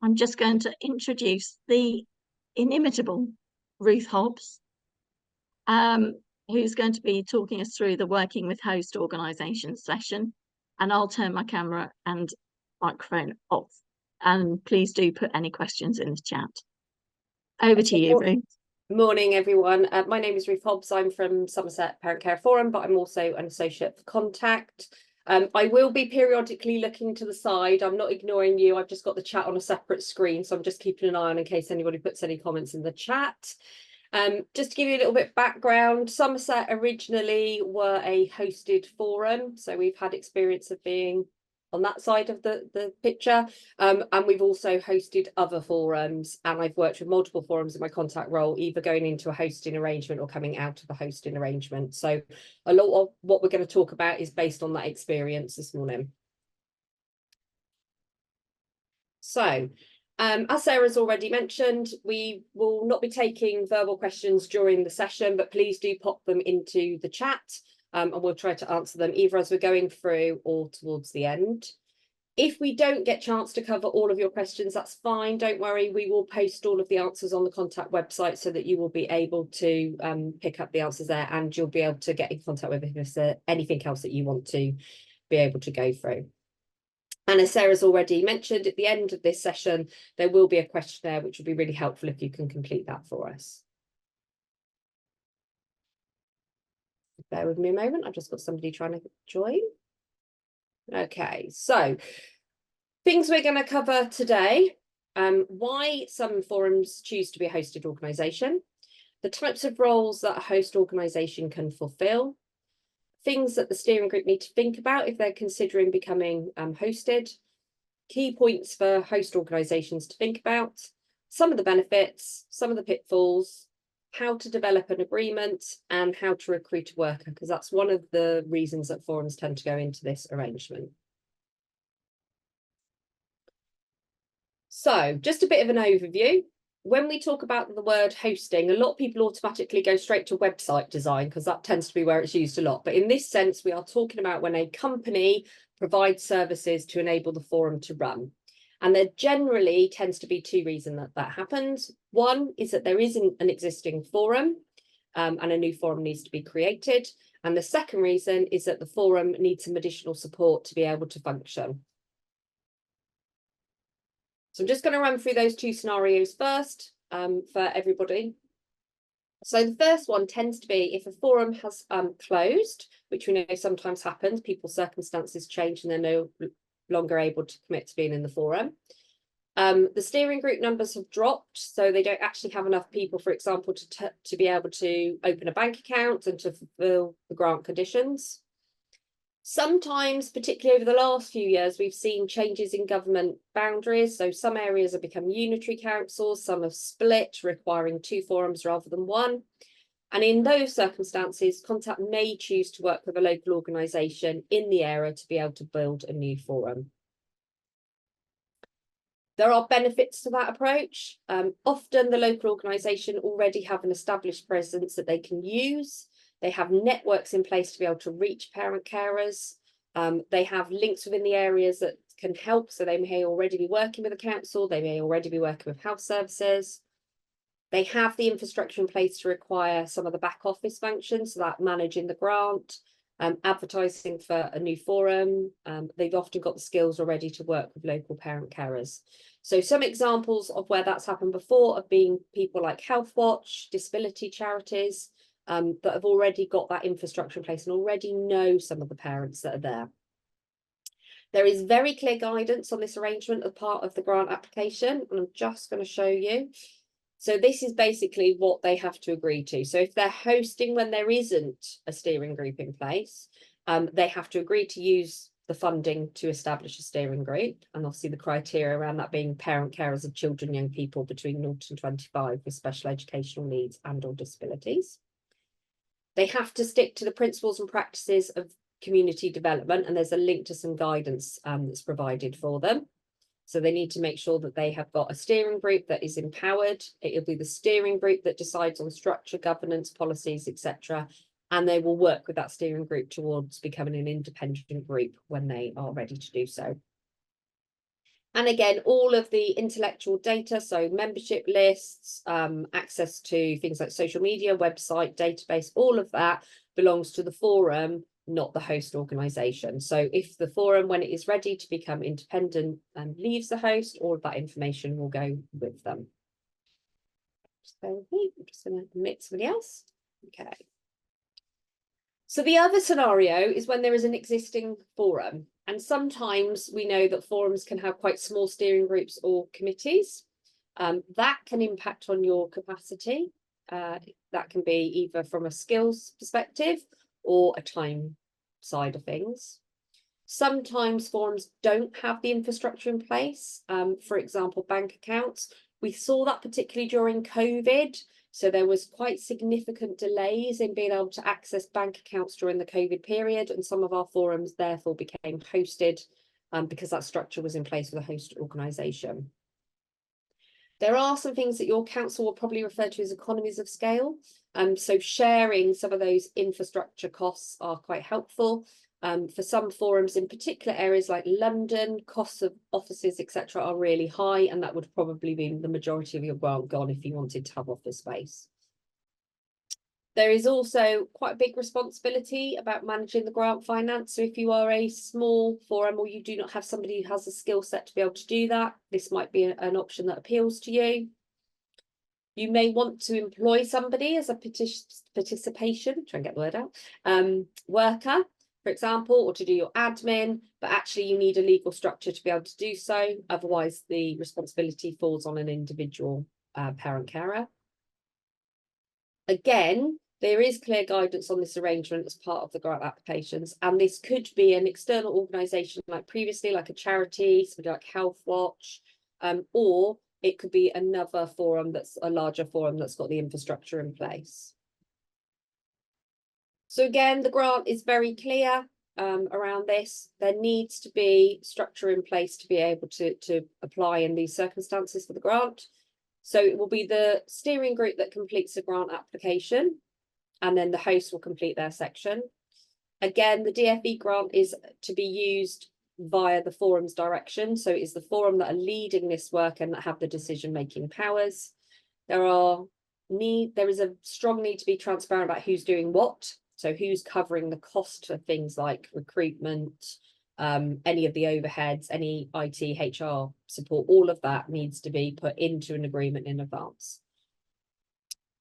I'm just going to introduce the inimitable Ruth Hobbs, who's going to be talking us through the Working with Host Organisations session. And I'll turn my camera and microphone off. And please do put any questions in the chat. Over to you, Ruth. Morning, everyone. My name is Ruth Hobbs. I'm from Somerset Parent Carer Forum, but I'm also an associate for Contact. I will be periodically looking to the side. I'm not ignoring you. I've just got the chat on a separate screen, so I'm just keeping an eye on in case anybody puts any comments in the chat. Just to give you a little bit of background, Somerset originally were a hosted forum, so we've had experience of being on that side of the picture, and we've also hosted other forums, and I've worked with multiple forums in my Contact role, either going into a hosting arrangement or coming out of the hosting arrangement. So a lot of what we're going to talk about is based on that experience this morning. So as Sarah's already mentioned, we will not be taking verbal questions during the session, but please do pop them into the chat. And we'll try to answer them either as we're going through or towards the end. If we don't get a chance to cover all of your questions, that's fine. Don't worry, we will post all of the answers on the Contact website so that you will be able to pick up the answers there, and you'll be able to get in contact with us if there's anything else that you want to be able to go through. And as Sarah's already mentioned, at the end of this session, there will be a questionnaire, which will be really helpful if you can complete that for us. Bear with me a moment. I've just got somebody trying to join. Okay, so things we're going to cover today. Why some forums choose to be a hosted organisation. The types of roles that a host organisation can fulfil. Things that the steering group need to think about if they're considering becoming hosted. Key points for host organisations to think about. Some of the benefits, some of the pitfalls, how to develop an agreement, and how to recruit a worker, because that's one of the reasons that forums tend to go into this arrangement. So just a bit of an overview. When we talk about the word hosting, a lot of people automatically go straight to website design because that tends to be where it's used a lot. But in this sense, we are talking about when a company provides services to enable the forum to run. And there generally tends to be two reasons that happens. One is that there isn't an existing forum and a new forum needs to be created. And the second reason is that the forum needs some additional support to be able to function. So I'm just going to run through those two scenarios first for everybody. So the first one tends to be if a forum has closed, which we know sometimes happens, people's circumstances change and they're no longer able to commit to being in the forum. The steering group numbers have dropped, so they don't actually have enough people, for example, to be able to open a bank account and to fulfill the grant conditions. Sometimes, particularly over the last few years, we've seen changes in government boundaries. So some areas have become unitary councils, some have split, requiring two forums rather than one. And in those circumstances, Contact may choose to work with a local organisation in the area to be able to build a new forum. There are benefits to that approach. Often the local organisation already have an established presence that they can use. They have networks in place to be able to reach parent carers. They have links within the areas that can help. So they may already be working with a council. They may already be working with health services. They have the infrastructure in place to require some of the back office functions, so that managing the grant, advertising for a new forum. They've often got the skills already to work with local parent carers. So some examples of where that's happened before have been people like Health Watch, disability charities, that have already got that infrastructure in place and already know some of the parents that are there. There is very clear guidance on this arrangement as part of the grant application, and I'm just going to show you. So this is basically what they have to agree to. So if they're hosting when there isn't a steering group in place, they have to agree to use the funding to establish a steering group, and obviously the criteria around that being parent carers of children, young people between 0 and 25 with special educational needs and or disabilities. They have to stick to the principles and practices of community development, and there's a link to some guidance that's provided for them. So they need to make sure that they have got a steering group that is empowered. It'll be the steering group that decides on structure, governance, policies, etc. And they will work with that steering group towards becoming an independent group when they are ready to do so. And again, all of the intellectual data, so membership lists, access to things like social media, website, database, all of that belongs to the forum, not the host organisation. So if the forum, when it is ready to become independent and leaves the host, all of that information will go with them. So I'm just going to admit somebody else. Okay. So the other scenario is when there is an existing forum. And sometimes we know that forums can have quite small steering groups or committees. That can impact on your capacity. That can be either from a skills perspective or a time side of things. Sometimes forums don't have the infrastructure in place. For example, bank accounts. We saw that particularly during COVID. So there was quite significant delays in being able to access bank accounts during the COVID period. And some of our forums therefore became hosted because that structure was in place with a host organisation. There are some things that your council will probably refer to as economies of scale. So sharing some of those infrastructure costs are quite helpful. For some forums, in particular areas like London, costs of offices, etc., are really high, and that would probably be the majority of your grant gone if you wanted to have office space. There is also quite a big responsibility about managing the grant finance. So if you are a small forum or you do not have somebody who has a skill set to be able to do that, this might be an option that appeals to you. You may want to employ somebody as a participation, try and get the word out, worker, for example, or to do your admin, but actually you need a legal structure to be able to do so. Otherwise, the responsibility falls on an individual parent carer. Again, there is clear guidance on this arrangement as part of the grant applications, and this could be an external organisation like previously, like a charity, something like Health Watch, or it could be another forum that's a larger forum that's got the infrastructure in place. So again, the grant is very clear around this. There needs to be structure in place to be able to apply in these circumstances for the grant. So it will be the steering group that completes the grant application, and then the host will complete their section. Again, the DFE grant is to be used via the forum's direction. So it's the forum that are leading this work and that have the decision-making powers. There is a strong need to be transparent about who's doing what. So who's covering the cost of things like recruitment, any of the overheads, any IT, HR support, all of that needs to be put into an agreement in advance.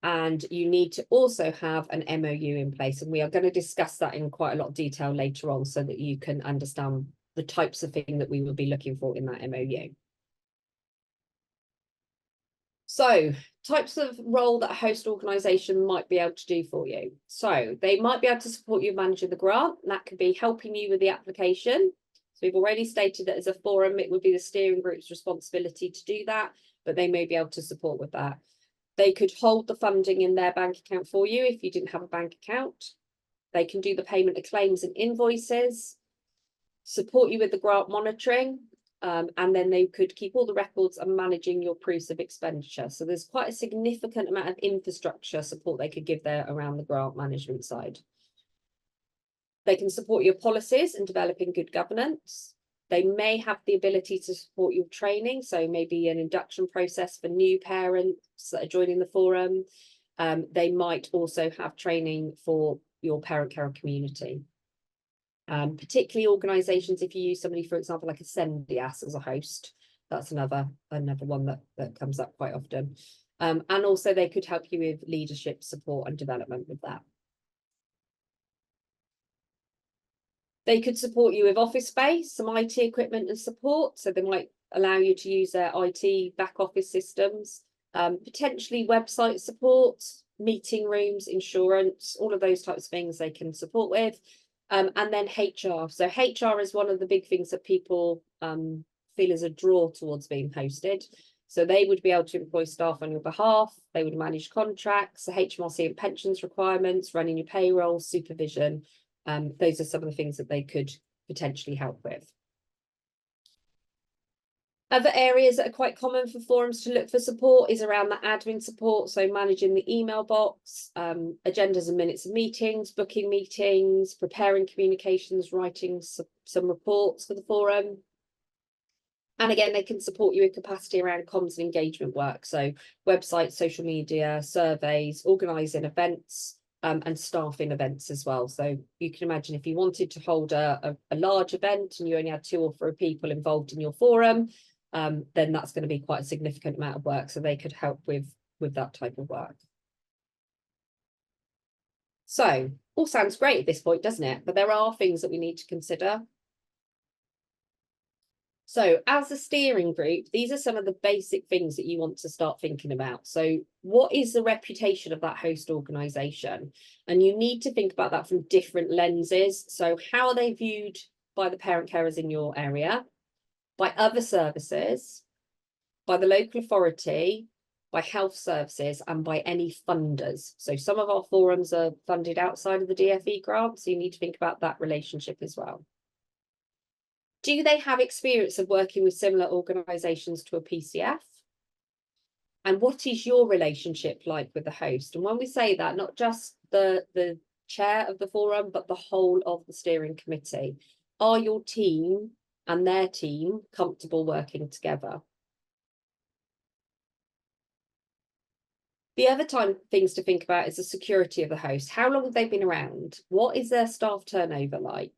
And you need to also have an MOU in place. And we are going to discuss that in quite a lot of detail later on so that you can understand the types of thing that we will be looking for in that MOU. So types of role that a host organisation might be able to do for you. So they might be able to support you managing the grant. And that could be helping you with the application. So we've already stated that as a forum, it would be the steering group's responsibility to do that, but they may be able to support with that. They could hold the funding in their bank account for you if you didn't have a bank account. They can do the payment of claims and invoices, support you with the grant monitoring, and then they could keep all the records and managing your proofs of expenditure. So there's quite a significant amount of infrastructure support they could give there around the grant management side. They can support your policies and developing good governance. They may have the ability to support your training, so maybe an induction process for new parents that are joining the forum. They might also have training for your parent carer community. Particularly organisations, if you use somebody, for example, like a Sendias as a host, that's another one that comes up quite often. And also they could help you with leadership support and development with that. They could support you with office space, some IT equipment and support. So they might allow you to use their IT back office systems, potentially website support, meeting rooms, insurance, all of those types of things they can support with. And then HR. So HR is one of the big things that people feel is a draw towards being hosted. So they would be able to employ staff on your behalf. They would manage contracts, the HMRC and pensions requirements, running your payroll, supervision. Those are some of the things that they could potentially help with. Other areas that are quite common for forums to look for support is around the admin support, so managing the email box, agendas and minutes of meetings, booking meetings, preparing communications, writing some reports for the forum. And again, they can support you with capacity around comms and engagement work. So websites, social media, surveys, organising events, and staffing events as well. So you can imagine if you wanted to hold a large event and you only had 2 or 3 people involved in your forum, then that's going to be quite a significant amount of work. So they could help with that type of work. So all sounds great at this point, doesn't it? But there are things that we need to consider. So as a steering group, these are some of the basic things that you want to start thinking about. So what is the reputation of that host organisation? And you need to think about that from different lenses. So how are they viewed by the parent carers in your area, by other services, by the local authority, by health services, and by any funders? So some of our forums are funded outside of the DFE grant, so you need to think about that relationship as well. Do they have experience of working with similar organisations to a PCF? And what is your relationship like with the host? And when we say that, not just the chair of the forum, but the whole of the steering committee. Are your team and their team comfortable working together? The other things to think about is the security of the host. How long have they been around? What is their staff turnover like?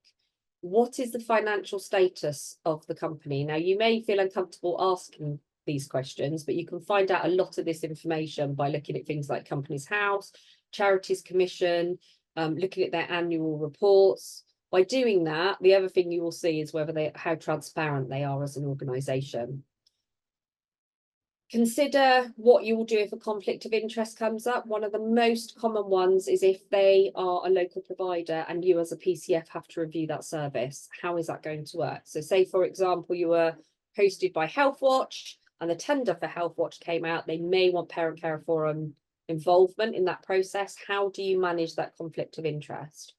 What is the financial status of the company? Now, you may feel uncomfortable asking these questions, but you can find out a lot of this information by looking at things like Companies House, Charities Commission, looking at their annual reports. By doing that, the other thing you will see is how transparent they are as an organisation. Consider what you will do if a conflict of interest comes up. One of the most common ones is if they are a local provider and you as a PCF have to review that service. How is that going to work? So say, for example, you were hosted by Healthwatch and the tender for Healthwatch came out. They may want Parent Carer Forum involvement in that process. How do you manage that conflict of interest?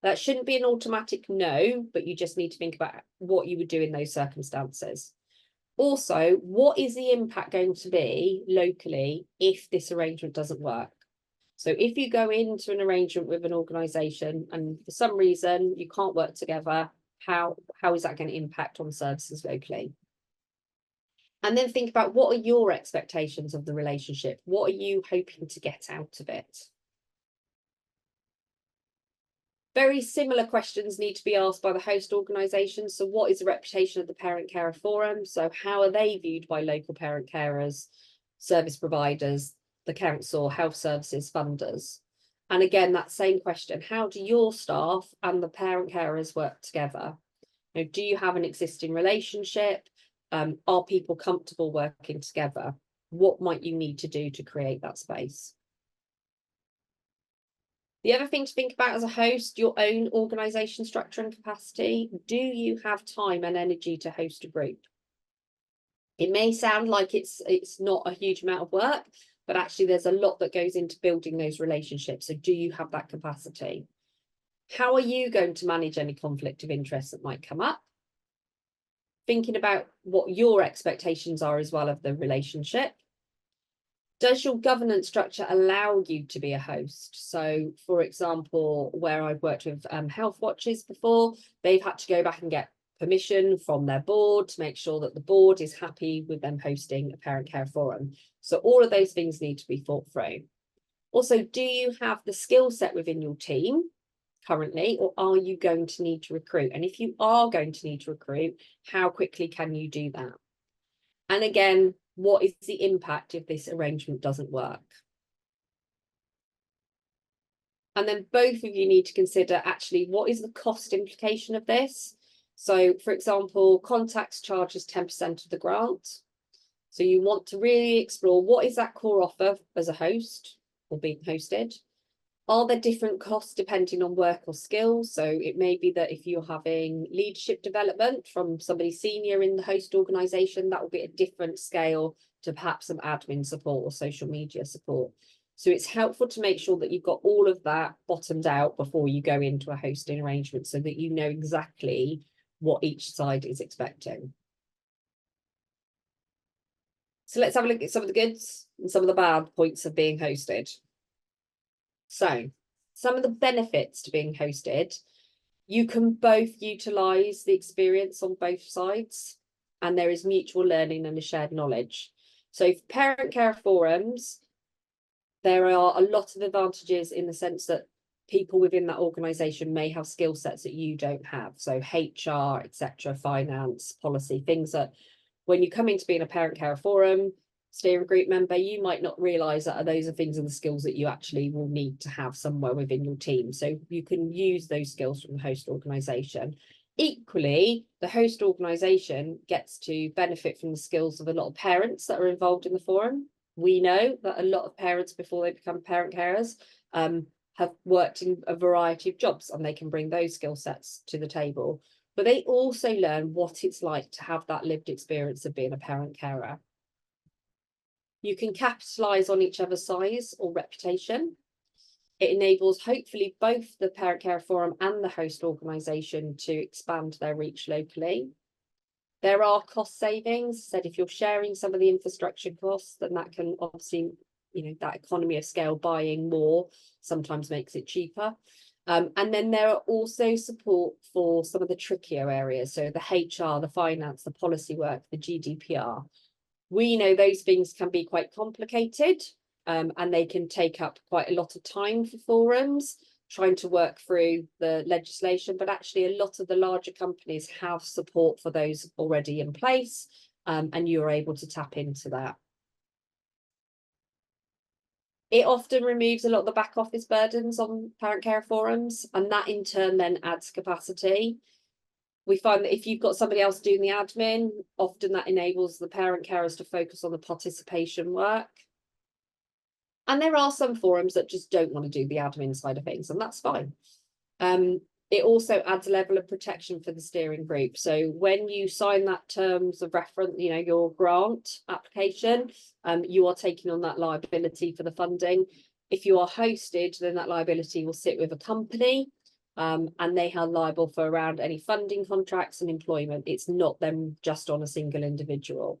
That shouldn't be an automatic no, but you just need to think about what you would do in those circumstances. Also, what is the impact going to be locally if this arrangement doesn't work? So if you go into an arrangement with an organisation and for some reason you can't work together, how is that going to impact on services locally? And then think about, what are your expectations of the relationship? What are you hoping to get out of it? Very similar questions need to be asked by the host organisation. So what is the reputation of the Parent Carer Forum? So how are they viewed by local parent carers, service providers, the council, health services, funders? And again, that same question, how do your staff and the parent carers work together? You know, do you have an existing relationship? Are people comfortable working together? What might you need to do to create that space? The other thing to think about as a host, your own organisation structure and capacity. Do you have time and energy to host a group? It may sound like it's not a huge amount of work, but actually there's a lot that goes into building those relationships. So do you have that capacity? How are you going to manage any conflict of interest that might come up? Thinking about what your expectations are as well of the relationship. Does your governance structure allow you to be a host? So, for example, where I've worked with health watches before, they've had to go back and get permission from their board to make sure that the board is happy with them hosting a parent care forum. So all of those things need to be thought through. Also, do you have the skill set within your team currently, or are you going to need to recruit? And if you are going to need to recruit, how quickly can you do that? And again, what is the impact if this arrangement doesn't work? And then both of you need to consider, actually, what is the cost implication of this? So, for example, Contacts charges 10% of the grant. So you want to really explore, what is that core offer as a host or being hosted? Are there different costs depending on work or skills? So it may be that if you're having leadership development from somebody senior in the host organisation, that will be a different scale to perhaps some admin support or social media support. So it's helpful to make sure that you've got all of that bottomed out before you go into a hosting arrangement so that you know exactly what each side is expecting. So let's have a look at some of the goods and some of the bad points of being hosted. So some of the benefits to being hosted, you can both utilise the experience on both sides. and there is mutual learning and a shared knowledge. So for parent care forums, there are a lot of advantages in the sense that people within that organisation may have skill sets that you don't have. So HR, etc., finance, policy, things that when you come into being a parent care forum steering group member, you might not realise that those are things and the skills that you actually will need to have somewhere within your team. So you can use those skills from the host organisation. Equally, the host organisation gets to benefit from the skills of a lot of parents that are involved in the forum. We know that a lot of parents, before they become parent carers, have worked in a variety of jobs, and they can bring those skill sets to the table. But they also learn what it's like to have that lived experience of being a parent carer. You can capitalise on each other's size or reputation. It enables hopefully both the Parent Care Forum and the host organisation to expand their reach locally. There are cost savings. Said if you're sharing some of the infrastructure costs, then that can obviously, that economy of scale, buying more sometimes makes it cheaper. And then there are also support for some of the trickier areas. So the HR, the finance, the policy work, the GDPR. We know those things can be quite complicated, and they can take up quite a lot of time for forums trying to work through the legislation, but actually a lot of the larger companies have support for those already in place, and you're able to tap into that. It often removes a lot of the back office burdens on parent care forums, and that in turn then adds capacity. We find that if you've got somebody else doing the admin, often that enables the parent carers to focus on the participation work. And there are some forums that just don't want to do the admin side of things, and that's fine. It also adds a level of protection for the steering group. So when you sign that terms of reference, your grant application, you are taking on that liability for the funding. If you are hosted, then that liability will sit with a company, and they are liable for around any funding contracts and employment. It's not them just on a single individual.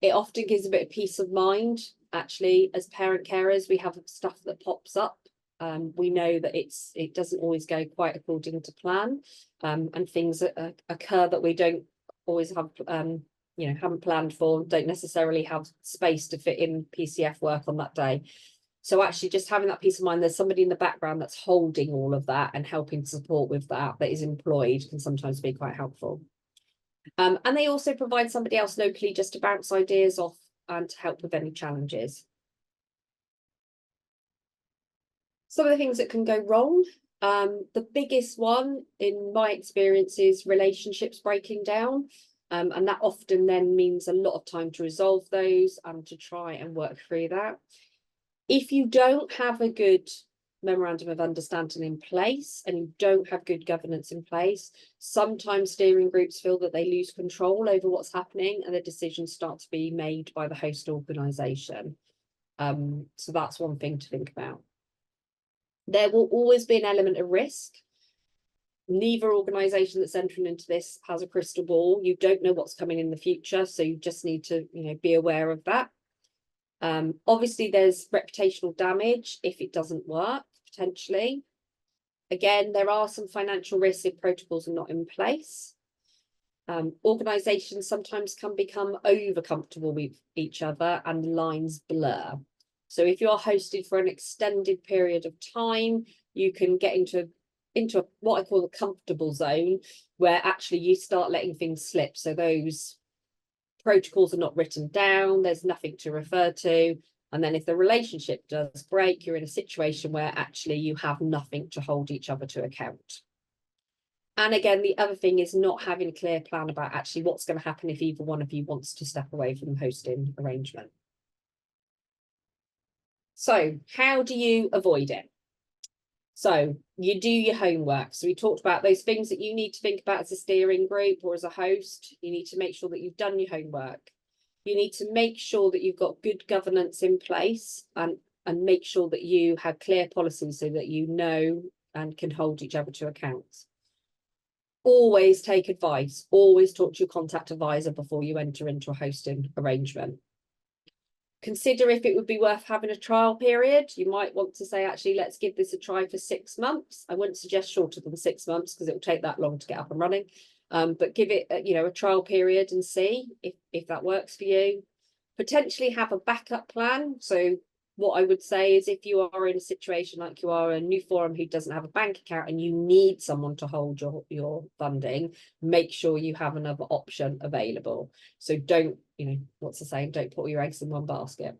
It often gives a bit of peace of mind. Actually, as parent carers, we have stuff that pops up. We know that it doesn't always go quite according to plan, and things that occur that we don't always have, haven't planned for, don't necessarily have space to fit in PCF work on that day. So actually just having that peace of mind, there's somebody in the background that's holding all of that and helping to support with that is employed, can sometimes be quite helpful. And they also provide somebody else locally just to bounce ideas off and to help with any challenges. Some of the things that can go wrong, the biggest one in my experience is relationships breaking down. And that often then means a lot of time to resolve those and to try and work through that. If you don't have a good memorandum of understanding in place and you don't have good governance in place, sometimes steering groups feel that they lose control over what's happening and the decisions start to be made by the host organisation. So that's one thing to think about. There will always be an element of risk. Neither organisation that's entering into this has a crystal ball. You don't know what's coming in the future, so you just need to, be aware of that. Obviously, there's reputational damage if it doesn't work, potentially. Again, there are some financial risks if protocols are not in place. Organisations sometimes can become over comfortable with each other and lines blur. So if you're hosted for an extended period of time, you can get into what I call the comfortable zone, where actually you start letting things slip. So those protocols are not written down, there's nothing to refer to. And then if the relationship does break, you're in a situation where actually you have nothing to hold each other to account. And again, the other thing is not having a clear plan about actually what's going to happen if either one of you wants to step away from the hosting arrangement. So how do you avoid it? So you do your homework. So we talked about those things that you need to think about as a steering group or as a host. You need to make sure that you've done your homework. You need to make sure that you've got good governance in place and make sure that you have clear policies so that you know and can hold each other to account. Always take advice. Always talk to your contact advisor before you enter into a hosting arrangement. Consider if it would be worth having a trial period. You might want to say, actually, let's give this a try for 6 months. I wouldn't suggest shorter than 6 months because it will take that long to get up and running. but give it a trial period and see if that works for you. Potentially have a backup plan. So what I would say is, if you are in a situation like you are a new forum who doesn't have a bank account and you need someone to hold your funding, make sure you have another option available. So don't, what's the saying, don't put all your eggs in one basket.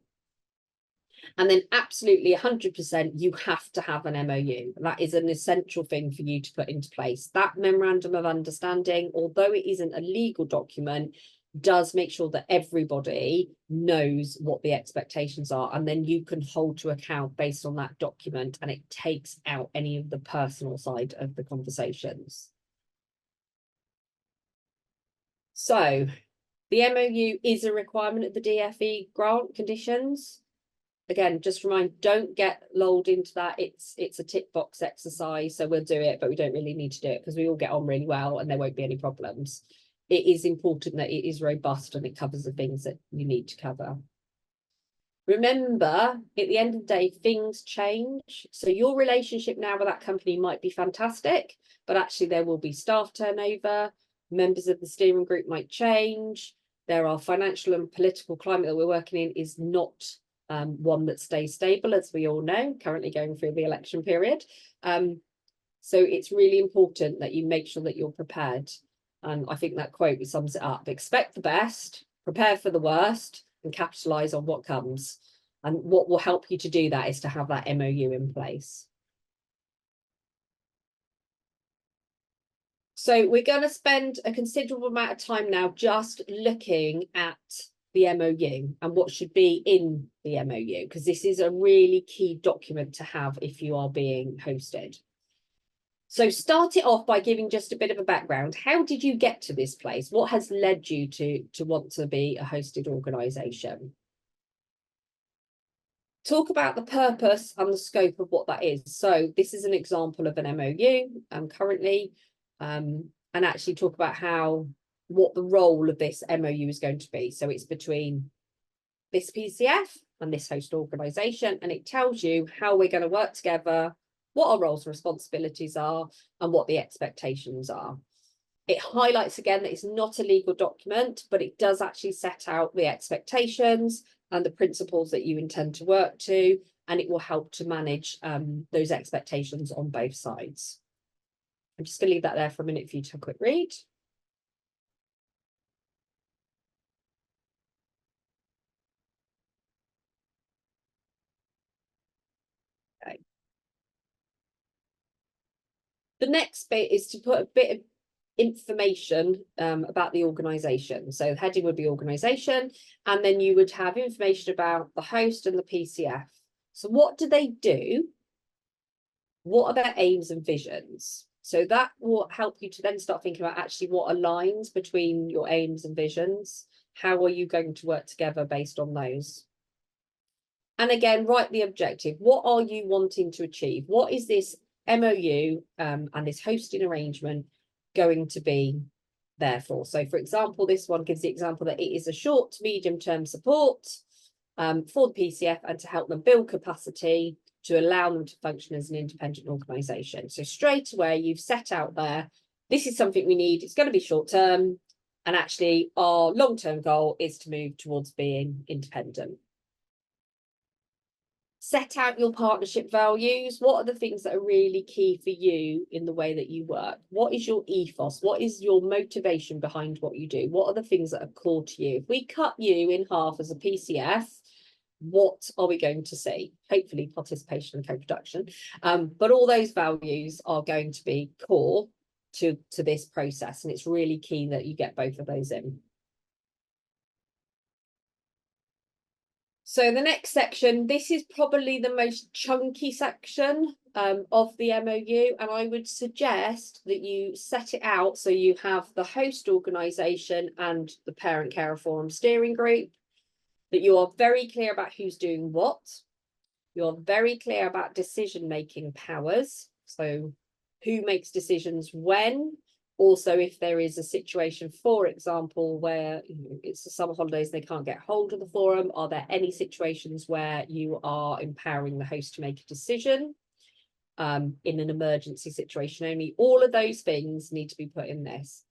And then absolutely 100%, you have to have an MOU. That is an essential thing for you to put into place. That memorandum of understanding, although it isn't a legal document, does make sure that everybody knows what the expectations are, and then you can hold to account based on that document, and it takes out any of the personal side of the conversations. So the MOU is a requirement of the DFE grant conditions. Again, just remind, don't get lulled into that. It's a tick box exercise, so we'll do it, but we don't really need to do it because we all get on really well and there won't be any problems. It is important that it is robust and it covers the things that you need to cover. Remember, at the end of the day, things change. So your relationship now with that company might be fantastic, but actually there will be staff turnover. Members of the steering group might change. There are financial and political climate that we're working in is not one that stays stable, as we all know, currently going through the election period. So it's really important that you make sure that you're prepared. And I think that quote sums it up. Expect the best, prepare for the worst, and capitalise on what comes. And what will help you to do that is to have that MOU in place. So we're going to spend a considerable amount of time now just looking at the MOU and what should be in the MOU, because this is a really key document to have if you are being hosted. So start it off by giving just a bit of a background. How did you get to this place? What has led you to want to be a hosted organisation? Talk about the purpose and the scope of what that is. So this is an example of an MOU currently, and actually talk about what the role of this MOU is going to be. So it's between this PCF and this host organisation, and it tells you how we're going to work together, what our roles and responsibilities are, and what the expectations are. It highlights again that it's not a legal document, but it does actually set out the expectations and the principles that you intend to work to, and it will help to manage those expectations on both sides. I'm just going to leave that there for a minute for you to have a quick read. Okay. The next bit is to put a bit of information about the organisation. So the heading would be organisation, and then you would have information about the host and the PCF. So what do they do? What are their aims and visions? So that will help you to then start thinking about actually what aligns between your aims and visions. How are you going to work together based on those? And again, write the objective. What are you wanting to achieve? What is this MOU and this hosting arrangement going to be there for? So for example, this one gives the example that it is a short to medium term support for the PCF and to help them build capacity to allow them to function as an independent organisation. So straight away, you've set out there, this is something we need. It's going to be short term. And actually, our long term goal is to move towards being independent. Set out your partnership values. What are the things that are really key for you in the way that you work? What is your ethos? What is your motivation behind what you do? What are the things that are core to you? If we cut you in half as a PCF, what are we going to see? Hopefully participation and co-production. But all those values are going to be core to this process. And it's really key that you get both of those in. So the next section, this is probably the most chunky section of the MOU, and I would suggest that you set it out so you have the host organisation and the Parent Carer Forum steering group, that you are very clear about who's doing what, you're very clear about decision-making powers, so who makes decisions when. Also, if there is a situation, for example, where it's the summer holidays, they can't get hold of the forum, are there any situations where you are empowering the host to make a decision in an emergency situation only? All of those things need to be put in this.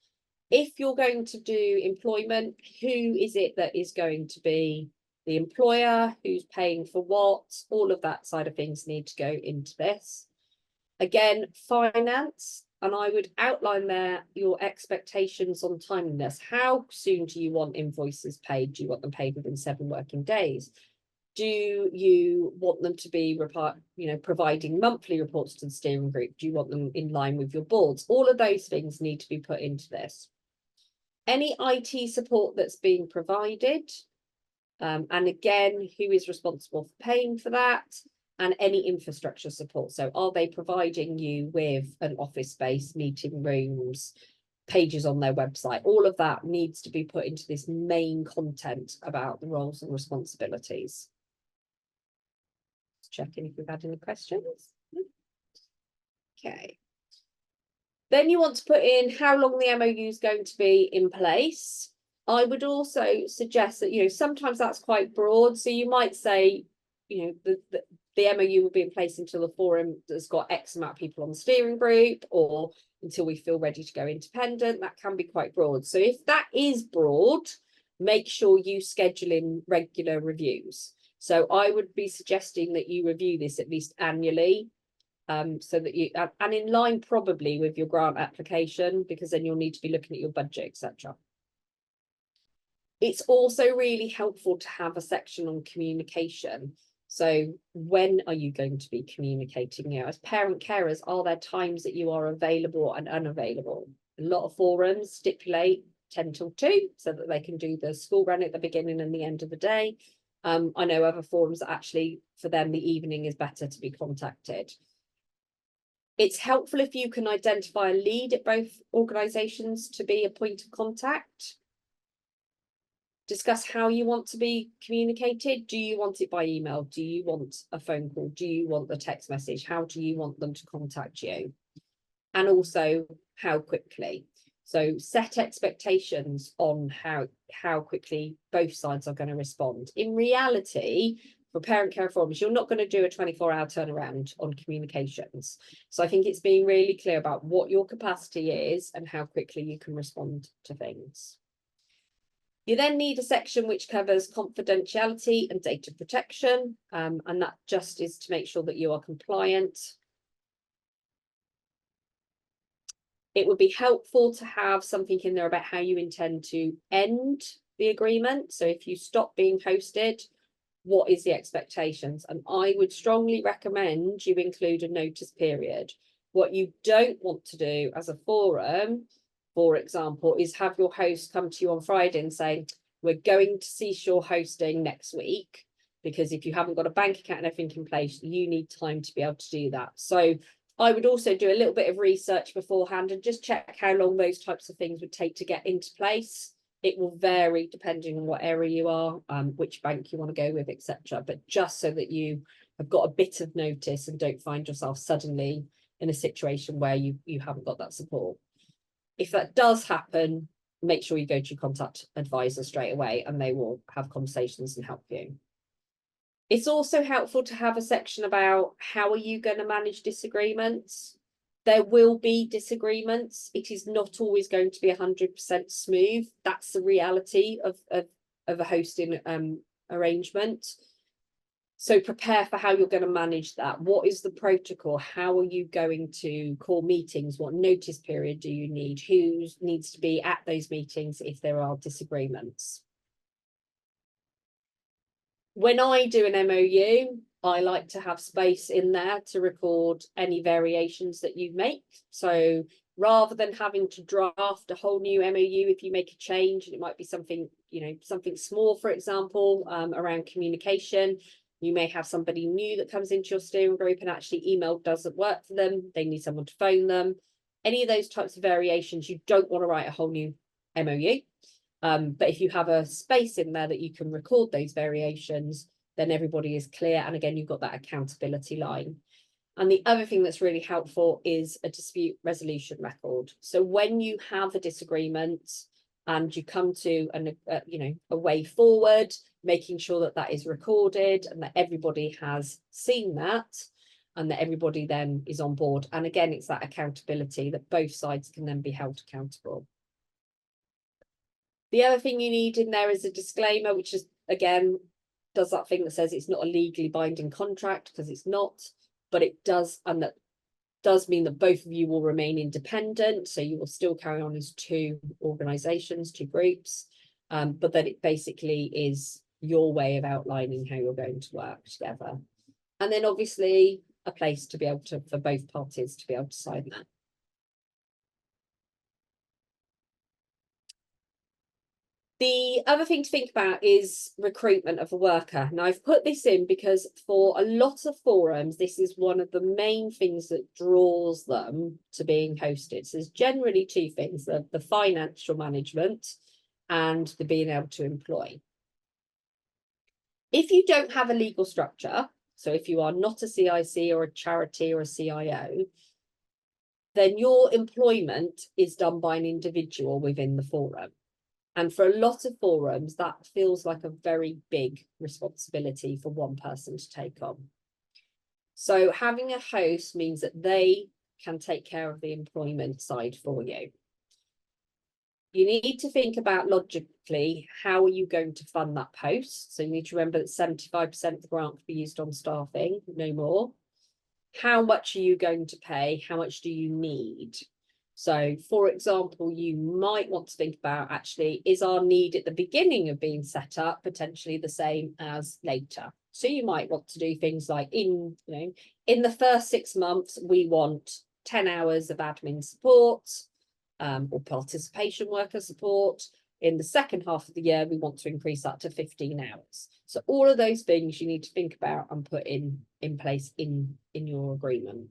If you're going to do employment, who is it that is going to be the employer, who's paying for what? All of that side of things need to go into this. Again, finance, and I would outline there your expectations on timeliness. How soon do you want invoices paid? Do you want them paid within 7 working days? Do you want them to be providing monthly reports to the steering group? Do you want them in line with your boards? All of those things need to be put into this. Any IT support that's being provided, and again, who is responsible for paying for that? And any infrastructure support. So are they providing you with an office space, meeting rooms, pages on their website? All of that needs to be put into this main content about the roles and responsibilities. Checking if we've had any questions. Okay. Then you want to put in how long the MOU is going to be in place. I would also suggest that, sometimes that's quite broad. So you might say, the MOU will be in place until the forum has got X amount of people on the steering group, or until we feel ready to go independent. That can be quite broad. So if that is broad, make sure you schedule in regular reviews. So I would be suggesting that you review this at least annually, so that you, and in line probably with your grant application, because then you'll need to be looking at your budget, etc. It's also really helpful to have a section on communication. So when are you going to be communicating? As parent carers, are there times that you are available and unavailable? A lot of forums stipulate 10 till 2 so that they can do the school run at the beginning and the end of the day. I know other forums that actually, for them, the evening is better to be contacted. It's helpful if you can identify a lead at both organisations to be a point of contact. Discuss how you want to be communicated. Do you want it by email? Do you want a phone call? Do you want the text message? How do you want them to contact you? And also, how quickly? So set expectations on how quickly both sides are going to respond. In reality, for parent care forums, you're not going to do a 24-hour turnaround on communications. So I think it's being really clear about what your capacity is and how quickly you can respond to things. You then need a section which covers confidentiality and data protection, and that just is to make sure that you are compliant. It would be helpful to have something in there about how you intend to end the agreement. So if you stop being hosted, what is the expectations? And I would strongly recommend you include a notice period. What you don't want to do as a forum, for example, is have your host come to you on Friday and say, we're going to cease your hosting next week, because if you haven't got a bank account and everything in place, you need time to be able to do that. So I would also do a little bit of research beforehand and just check how long those types of things would take to get into place. It will vary depending on what area you are, which bank you want to go with, etc. But just so that you have got a bit of notice and don't find yourself suddenly in a situation where you haven't got that support. If that does happen, make sure you go to your contact advisor straight away and they will have conversations and help you. It's also helpful to have a section about how are you going to manage disagreements. There will be disagreements. It is not always going to be 100% smooth. That's the reality of a hosting arrangement. So prepare for how you're going to manage that. What is the protocol? How are you going to call meetings? What notice period do you need? Who needs to be at those meetings if there are disagreements? When I do an MOU, I like to have space in there to record any variations that you make. So rather than having to draft a whole new MOU, if you make a change, and it might be something, something small, for example, around communication, you may have somebody new that comes into your steering group and actually email doesn't work for them. They need someone to phone them. Any of those types of variations, you don't want to write a whole new MOU. But if you have a space in there that you can record those variations, then everybody is clear. And again, you've got that accountability line. And the other thing that's really helpful is a dispute resolution record. So when you have a disagreement and you come to a way forward, making sure that that is recorded and that everybody has seen that and that everybody then is on board. And again, it's that accountability that both sides can then be held accountable. The other thing you need in there is a disclaimer, which is, again, does that thing that says it's not a legally binding contract, because it's not, but it does, and that does mean that both of you will remain independent, so you will still carry on as two organisations, two groups, but that it basically is your way of outlining how you're going to work together. And then obviously a place to be able to, for both parties to be able to sign that. The other thing to think about is recruitment of a worker. Now, I've put this in because for a lot of forums, this is one of the main things that draws them to being hosted. So there's generally two things, the financial management and the being able to employ. If you don't have a legal structure, so if you are not a CIC or a charity or a CIO, then your employment is done by an individual within the forum. And for a lot of forums, that feels like a very big responsibility for one person to take on. So having a host means that they can take care of the employment side for you. You need to think about logically, how are you going to fund that post? So you need to remember that 75% of the grant can be used on staffing, no more. How much are you going to pay? How much do you need? So, for example, you might want to think about, actually, is our need at the beginning of being set up potentially the same as later? So you might want to do things like in the first 6 months, we want 10 hours of admin support or participation worker support. In the second half of the year, we want to increase that to 15 hours. So all of those things you need to think about and put in place in your agreement.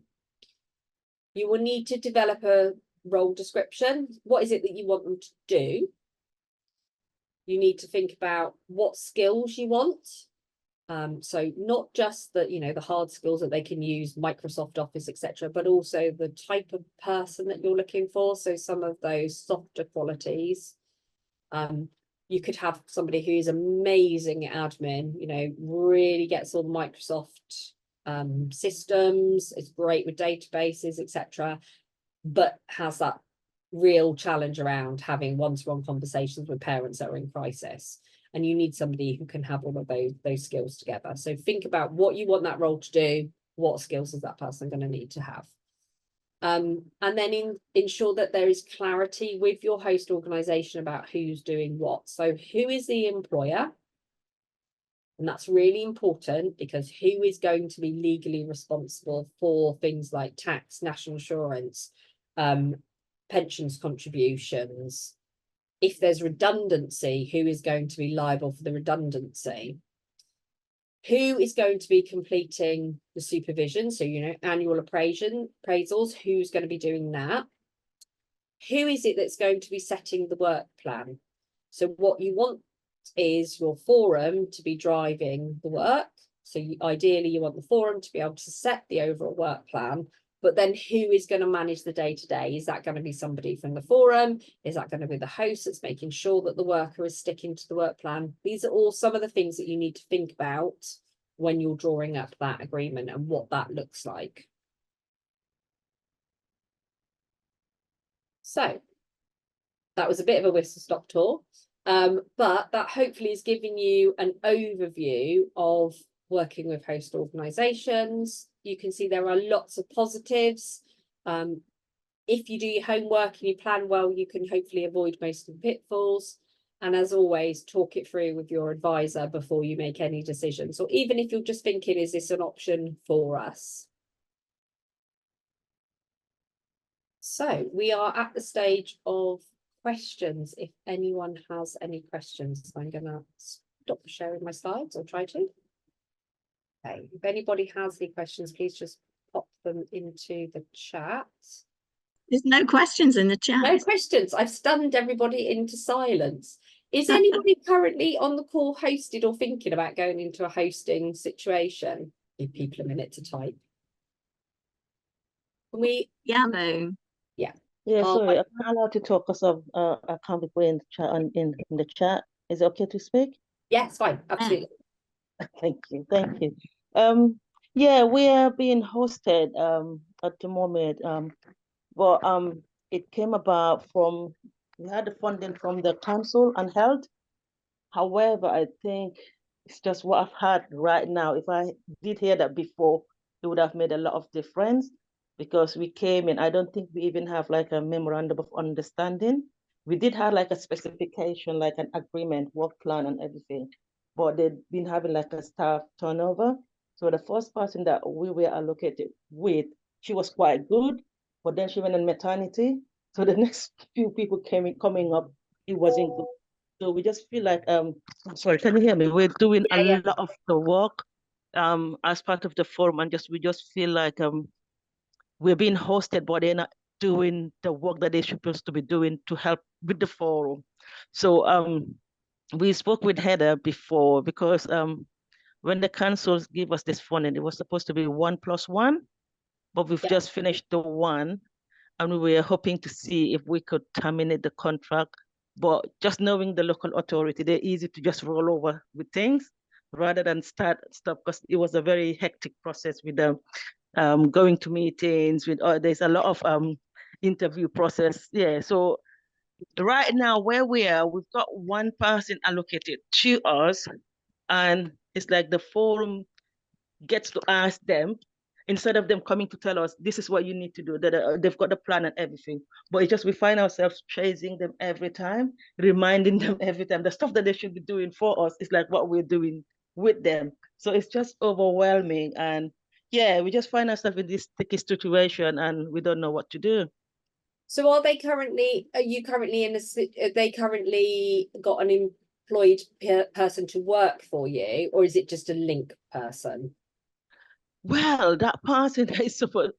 You will need to develop a role description. What is it that you want them to do? You need to think about what skills you want. So not just the hard skills that they can use, Microsoft Office, etc., but also the type of person that you're looking for. So some of those softer qualities. You could have somebody who is amazing at admin, really gets all the Microsoft systems, is great with databases, etc., but has that real challenge around having one-to-one conversations with parents that are in crisis. And you need somebody who can have all of those skills together. So think about what you want that role to do. What skills is that person going to need to have? And then ensure that there is clarity with your host organization about who's doing what. So who is the employer? And that's really important, because who is going to be legally responsible for things like tax, national insurance, pensions contributions? If there's redundancy, who is going to be liable for the redundancy? Who is going to be completing the supervision? So, annual appraisals, who's going to be doing that? Who is it that's going to be setting the work plan? So what you want is your forum to be driving the work. So ideally you want the forum to be able to set the overall work plan, but then who is going to manage the day-to-day? Is that going to be somebody from the forum? Is that going to be the host that's making sure that the worker is sticking to the work plan? These are all some of the things that you need to think about when you're drawing up that agreement and what that looks like. So that was a bit of a whistle-stop tour, but that hopefully is giving you an overview of working with host organisations. You can see there are lots of positives. If you do your homework and you plan well, you can hopefully avoid most of the pitfalls. And as always, talk it through with your advisor before you make any decisions, or even if you're just thinking, is this an option for us? So we are at the stage of questions. If anyone has any questions, I'm going to stop sharing my slides, or try to. Okay, if anybody has any questions, please just pop them into the chat. There's no questions in the chat. No questions. I've stunned everybody into silence. Is anybody currently on the call hosted or thinking about going into a hosting situation? Give people a minute to type. Can we? Yeah, no. Yeah. Yeah, sorry, I'm not allowed to talk because of I can't be put in the chat in the chat. Is it okay to speak? Yes, fine, absolutely. Thank you, thank you. Yeah, we are being hosted at the moment. But it came about from We had the funding from the council and health. However, I think it's just what I've had right now. If I did hear that before, it would have made a lot of difference because we came in. I don't think we even have like a memorandum of understanding. We did have like a specification, like an agreement, work plan and everything, but they've been having like a staff turnover. So the first person that we were allocated with, she was quite good, but then she went on maternity. So the next few people coming up, it wasn't good. So we just feel like I'm sorry, can you hear me? We're doing a Yeah. lot of the work as part of the forum, and we just feel like we're being hosted, but they're not doing the work that they're supposed to be doing to help with the forum. So we spoke with Heather before because when the councils give us this funding, it was supposed to be 1+1, but we've Yeah. just finished the one, and we were hoping to see if we could terminate the contract. But just knowing the local authority, they're easy to just roll over with things rather than stop, because it was a very hectic process with them going to meetings with there's a lot of interview process. Yeah, so right now where we are, we've got one person allocated to us, and it's like the forum gets to ask them instead of them coming to tell us this is what you need to do, that they've got the plan and everything. But it's just we find ourselves chasing them every time, reminding them every time the stuff that they should be doing for us is like what we're doing with them. So it's just overwhelming, and yeah, we just find ourselves in this sticky situation and we don't know what to do. So are they currently got an employed person to work for you, or is it just a link person? Well, that person is supposed,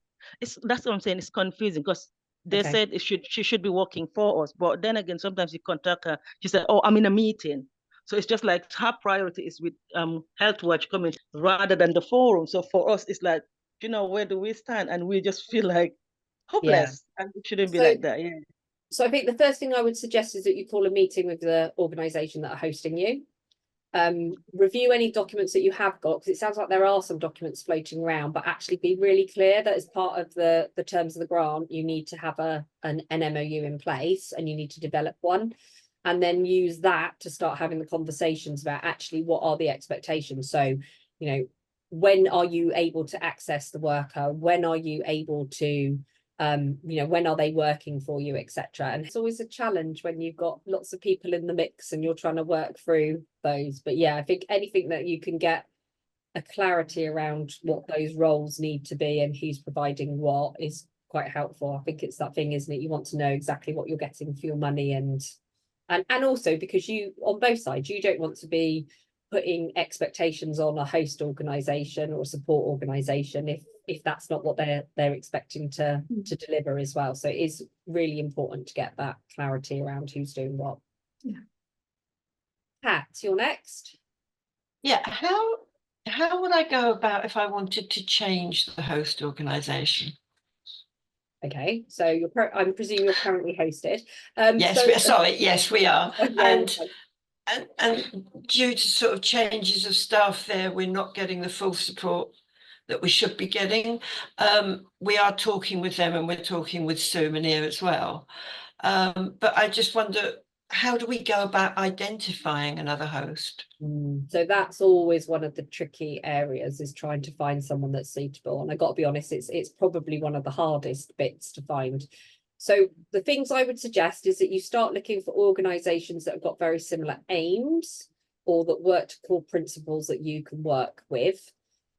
that's what I'm saying, it's confusing because they Okay. said she should be working for us, but then again, sometimes you contact her, she said, oh, I'm in a meeting. So it's just like her priority is with Health Watch coming rather than the forum. So for us, it's like, where do we stand? And we just feel like Yeah. hopeless, and it shouldn't be So like that. Yeah. So I think the first thing I would suggest is that you call a meeting with the organisation that are hosting you. Review any documents that you have got, because it sounds like there are some documents floating around, but actually be really clear that as part of the terms of the grant, you need to have an MOU in place and you need to develop one, and then use that to start having the conversations about actually what are the expectations. So, when are you able to access the worker? When are you able to when are they working for you, etc. And it's always a challenge when you've got lots of people in the mix and you're trying to work through those. But yeah, I think anything that you can get a clarity around what those roles need to be and who's providing what is quite helpful. I think it's that thing, isn't it? You want to know exactly what you're getting for your money, and also because you, on both sides, you don't want to be putting expectations on a host organization or a support organization if that's not what they're expecting to deliver as well. So it is really important to get that clarity around who's doing what. Yeah. Pat, you're next. Yeah, how would I go about if I wanted to change the host organization? Okay, so I'm presuming you're currently hosted. Yes, we are. Yeah, And due to sort of changes of staff there, we're not getting the full support that we should be getting. We are talking with them, and we're talking with Sue Manier as well. But I just wonder, how do we go about identifying another host? So that's always one of the tricky areas, is trying to find someone that's suitable. And I got to be honest, it's probably one of the hardest bits to find. So the things I would suggest is that you start looking for organisations that have got very similar aims or that work to core principles that you can work with.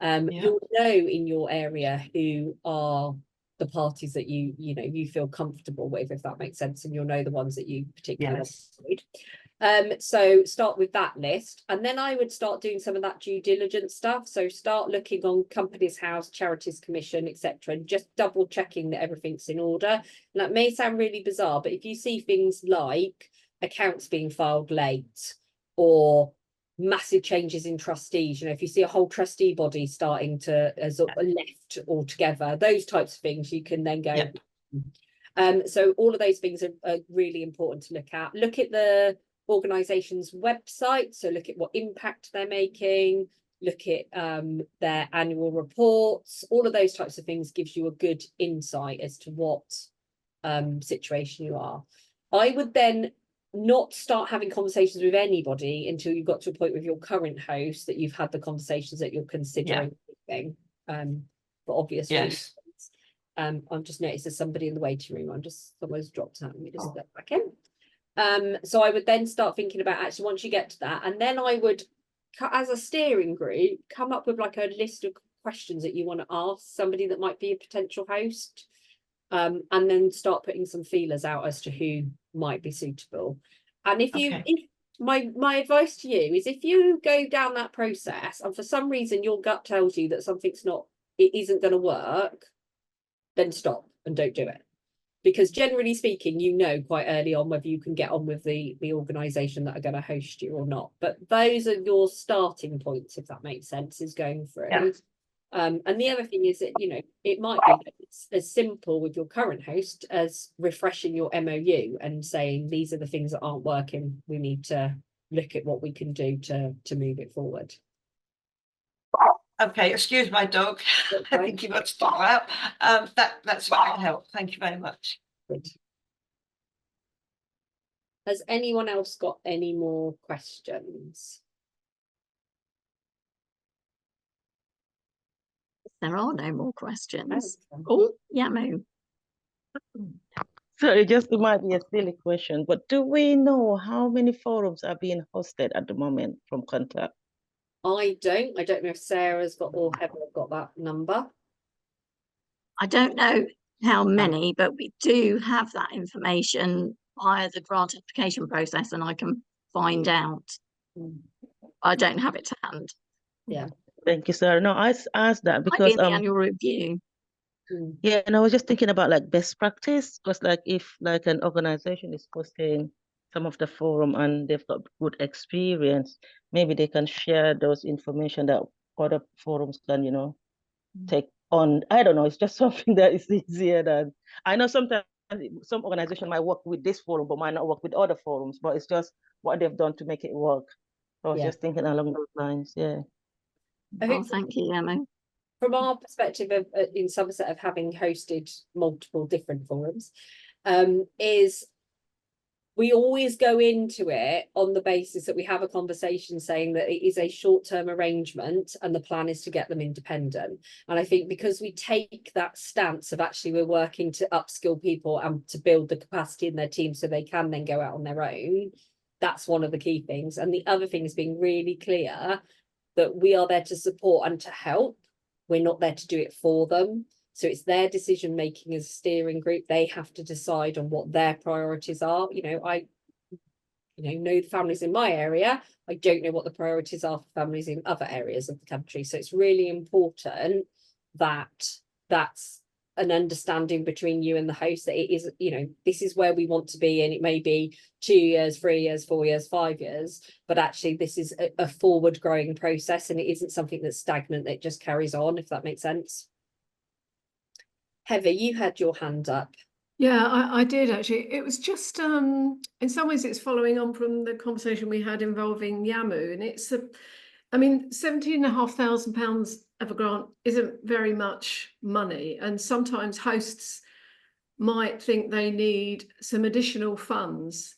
You'll know in your area who are the parties that you feel comfortable with, if that makes sense, and you'll know the ones that you particularly avoid. So start with that list, and then I would start doing some of that due diligence stuff. So start looking on Companies House, Charities Commission, etc., and just double checking that everything's in order. And that may sound really bizarre, but if you see things like accounts being filed late or massive changes in trustees, if you see a whole trustee body starting to left altogether, those types of things, you can then go. So all of those things are really important to look at. Look at the organisation's website, so look at what impact they're making, look at their annual reports. All of those types of things gives you a good insight as to what situation you are. I would then not start having conversations with anybody until you've got to a point with your current host that you've had the conversations that you're considering. For obvious reasons. I've just noticed there's somebody in the waiting room. Someone's dropped out. Let me just step back in. So I would then start thinking about, actually, once you get to that, and then I would, as a steering group, come up with like a list of questions that you want to ask somebody that might be a potential host, and then start putting some feelers out as to who might be suitable. And if my advice to you is, if you go down that process and for some reason your gut tells you that it isn't going to work, then stop and don't do it. Because generally speaking, you know quite early on whether you can get on with the organisation that are going to host you or not. But those are your starting points, if that makes sense, is going through. Yeah. And the other thing is that, it might be that it's as simple with your current host as refreshing your MOU and saying, these are the things that aren't working. We need to look at what we can do to move it forward. Okay, excuse my dog. I think you've got to stop out. That's my help. Thank you very much. Good. Has anyone else got any more questions? There are no more questions. Oh, Yamu. So it might be a silly question, but do we know how many forums are being hosted at the moment from Contact? I don't know if Sarah's got or Heather got that number. I don't know how many, but we do have that information via the grant application process, and I can find out. I don't have it to hand. Yeah. Thank you, Sarah. No, I asked that because in the annual review. Yeah, and I was just thinking about like best practice, because like if like an organization is hosting some of the forum and they've got good experience, maybe they can share those information that other forums can, take on. I don't know, it's just something that is easier than, I know sometimes some organization might work with this forum but might not work with other forums, but it's just what they've done to make it work. So I was just thinking along those lines. I think thank you, Emma. From our perspective in Somerset of having hosted multiple different forums, is we always go into it on the basis that we have a conversation saying that it is a short-term arrangement and the plan is to get them independent. And I think because we take that stance of actually we're working to upskill people and to build the capacity in their team so they can then go out on their own, that's one of the key things. And the other thing is being really clear that we are there to support and to help. We're not there to do it for them. So it's their decision making as a steering group. They have to decide on what their priorities are. I know the families in my area. I don't know what the priorities are for families in other areas of the country. So it's really important that that's an understanding between you and the host, that it is, this is where we want to be, and it may be 2 years, 3 years, 4 years, 5 years, but actually this is a forward growing process, and it isn't something that's stagnant, that just carries on, if that makes sense. Heather, you had your hand up. Yeah, I did actually. It was just in some ways it's following on from the conversation we had involving Yamu, and it's £17,500 of a grant isn't very much money, and sometimes hosts might think they need some additional funds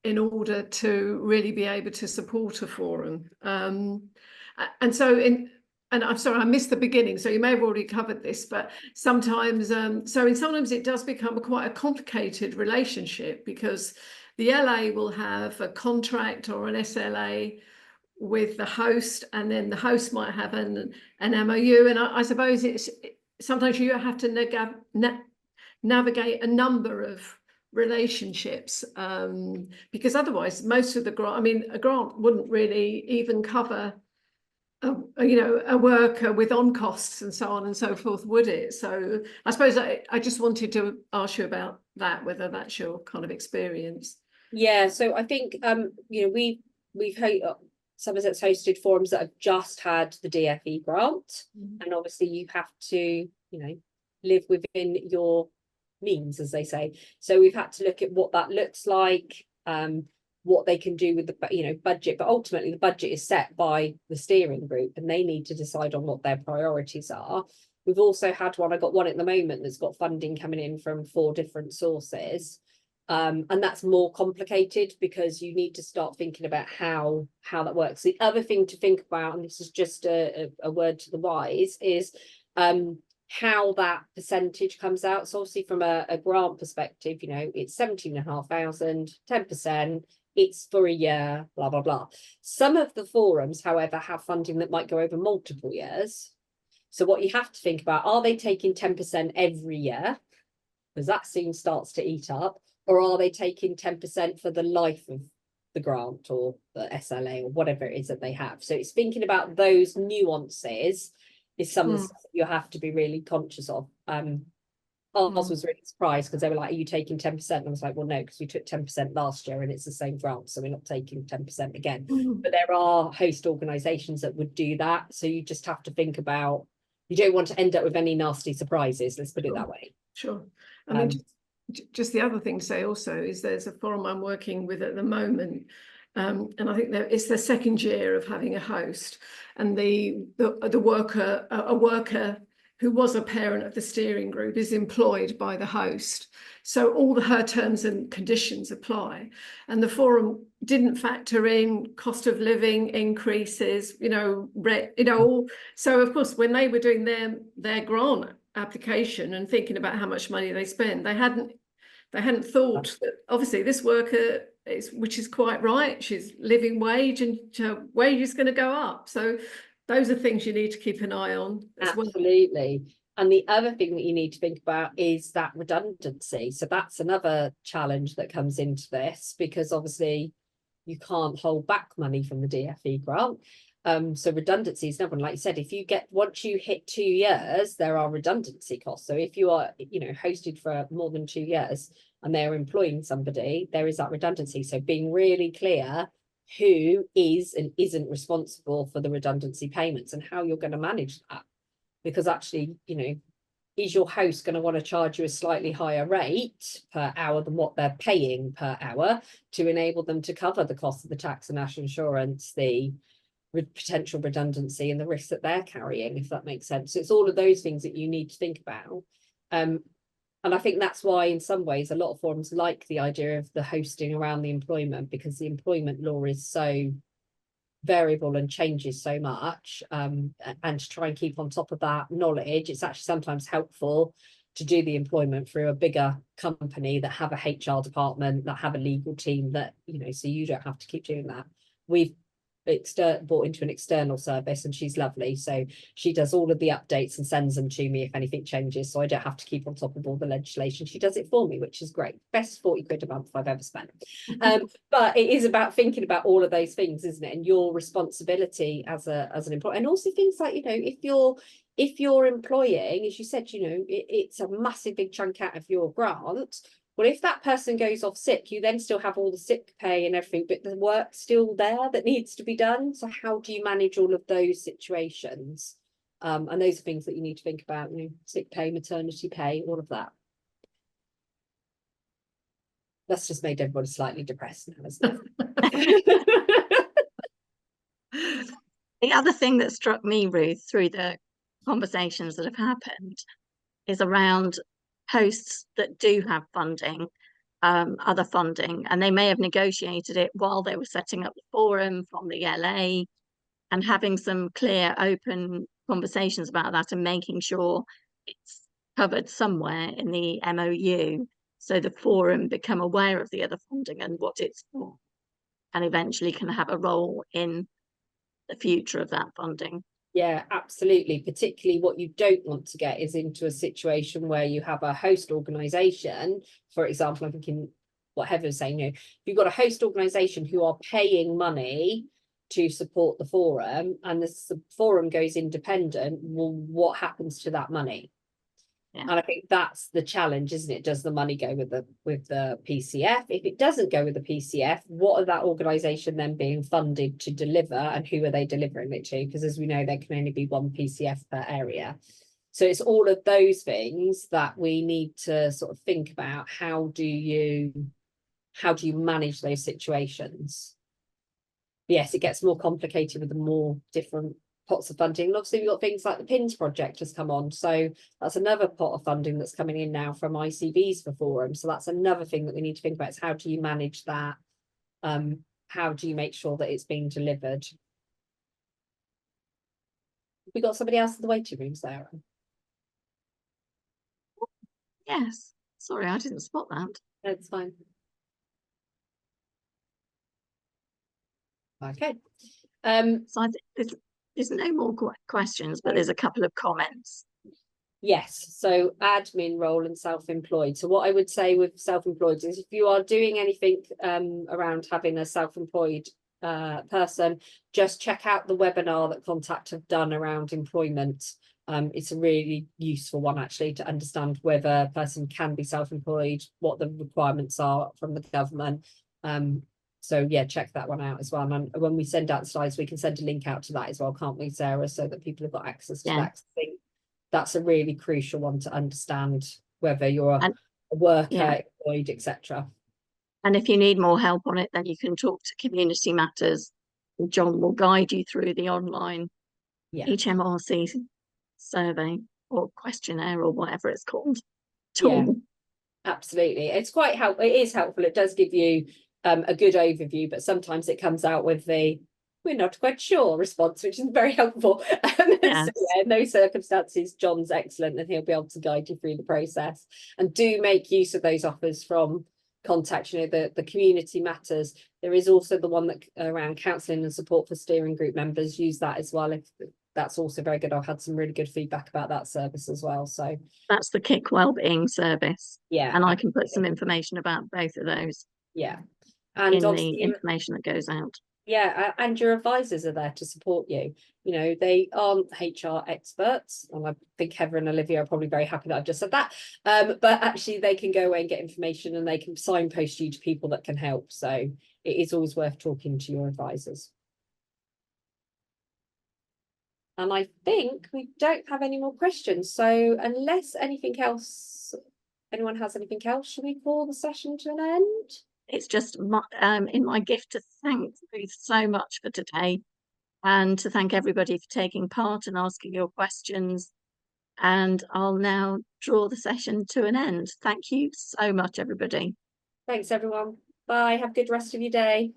in order to really be able to support a forum. And I'm sorry, I missed the beginning, so you may have already covered this, but sometimes, sometimes it does become quite a complicated relationship, because the LA will have a contract or an SLA with the host, and then the host might have an MOU, and I suppose sometimes you have to navigate a number of relationships, because otherwise most of the grant, a grant wouldn't really even cover a worker with on costs and so on and so forth, would it? So I suppose I just wanted to ask you about that, whether that's your kind of experience. Yeah, so I think we've Somerset's hosted forums that have just had the DFE grant, and obviously you have to live within your means, as they say. So we've had to look at what that looks like, what they can do with the budget, but ultimately the budget is set by the steering group, and they need to decide on what their priorities are. We've also had I got one at the moment that's got funding coming in from 4 different sources, And that's more complicated because you need to start thinking about how that works. The other thing to think about, and this is just a word to the wise, is how that percentage comes out. So obviously from a grant perspective, you know, it's 17,500, 10%, it's for a year, blah, blah, blah. Some of the forums, however, have funding that might go over multiple years. So what you have to think about, are they taking 10% every year? Because that soon starts to eat up. Or are they taking 10% for the life of the grant or the SLA or whatever it is that they have? So it's thinking about those nuances is something you have to be really conscious of. Ours was really surprised because they were like, are you taking 10%? And I was like, well, no, because we took 10% last year and it's the same grant, so we're not taking 10% again. But there are host organisations that would do that. So you just have to think about, you don't want to end up with any nasty surprises, let's put it that way. Sure. I mean, just the other thing to say also is there's a forum I'm working with at the moment, and I think that it's the second year of having a host, and a worker who was a parent of the steering group is employed by the host, so all her terms and conditions apply, and the forum didn't factor in cost of living increases, so of course when they were doing their grant application and thinking about how much money they spend, they hadn't thought that obviously this worker which is quite right, she's living wage and her wage is going to go up. So those are things you need to keep an eye on as Absolutely. well. And the other thing that you need to think about is that redundancy. So that's another challenge that comes into this, because obviously you can't hold back money from the DFE grant. So redundancy is another one. Like you said, once you hit 2 years, there are redundancy costs. So if you are, hosted for more than 2 years and they're employing somebody, there is that redundancy. So being really clear who is and isn't responsible for the redundancy payments and how you're going to manage that. Because actually, is your host going to want to charge you a slightly higher rate per hour than what they're paying per hour to enable them to cover the cost of the tax and national insurance, the potential redundancy and the risks that they're carrying, if that makes sense. So it's all of those things that you need to think about. And I think that's why in some ways a lot of forums like the idea of the hosting around the employment, because the employment law is so variable and changes so much, and to try and keep on top of that knowledge, it's actually sometimes helpful to do the employment through a bigger company that have a HR department, that have a legal team, that so you don't have to keep doing that. We've bought into an external service and she's lovely, so she does all of the updates and sends them to me if anything changes, so I don't have to keep on top of all the legislation. She does it for me, which is great. Best 40 quid a month I've ever spent. But it is about thinking about all of those things, isn't it, and your responsibility as an employer. And also things like, if you're employing, as you said, it's a massive big chunk out of your grant. Well, if that person goes off sick, you then still have all the sick pay and everything, but the work's still there that needs to be done. So how do you manage all of those situations? And those are things that you need to think about, sick pay, maternity pay, all of that. That's just made everybody slightly depressed now, hasn't it? The other thing that struck me, Ruth, through the conversations that have happened is around hosts that do have funding, other funding, and they may have negotiated it while they were setting up the forum from the LA, and having some clear, open conversations about that and making sure it's covered somewhere in the MOU, so the forum become aware of the other funding and what it's for, and eventually can have a role in the future of that funding. Yeah, absolutely. Particularly what you don't want to get is into a situation where you have a host organisation, for example, I'm thinking what Heather was saying, if you've got a host organisation who are paying money to support the forum and the forum goes independent, well, what happens to that money? Yeah. And I think that's the challenge, isn't it? Does the money go with the PCF? If it doesn't go with the PCF, what are that organisation then being funded to deliver, and who are they delivering it to? Because as we know, there can only be one PCF per area. So it's all of those things that we need to sort of think about. How do you manage those situations? Yes, it gets more complicated with the more different pots of funding. And obviously we've got things like the PINS project has come on, so that's another pot of funding that's coming in now from ICBs for Forum. So that's another thing that we need to think about, is how do you manage that? How do you make sure that it's being delivered? We got somebody else in the waiting room, Sarah. Yes, sorry, I didn't spot that. That's fine. Okay. So I think there's no more questions, but there's a couple of comments. Yes, so admin role and self-employed. So what I would say with self-employed is, if you are doing anything around having a self-employed person, just check out the webinar that Contact have done around employment. It's a really useful one, actually, to understand whether a person can be self-employed, what the requirements are from the government. So yeah, check that one out as well. And when we send out slides, we can send a link out to that as well, can't we, Sarah, so that people have got access to that. I think that's a really crucial one to understand, whether you're a worker, employed, etc. And if you need more help on it, then you can talk to Community Matters. John will guide you through the online HMRC survey or questionnaire or whatever it's called. Tool. Absolutely. It's quite helpful. It is helpful. It does give you a good overview, but sometimes it comes out with the "we're not quite sure" response, which is very helpful. So yeah, in those circumstances, John's excellent, and he'll be able to guide you through the process. And do make use of those offers from Contact. You know, the Community Matters. There is also the one that around counselling and support for steering group members. Use that as well. If that's also very good. I've had some really good feedback about that service as well. So that's the Kick Wellbeing service. Yeah, and I can put some information about both of those. Yeah, and in the information that goes out. Yeah, and your advisors are there to support you. You know, they aren't HR experts, and I think Heather and Olivia are probably very happy that I've just said that. But actually, they can go away and get information, and they can signpost you to people that can help. So it is always worth talking to your advisors. And I think we don't have any more questions. So unless anything else, anyone has anything else, should we call the session to an end? It's just in my gift to thank Ruth so much for today, and to thank everybody for taking part and asking your questions. And I'll now draw the session to an end. Thank you so much, everybody. Thanks, everyone. Bye. Have a good rest of your day.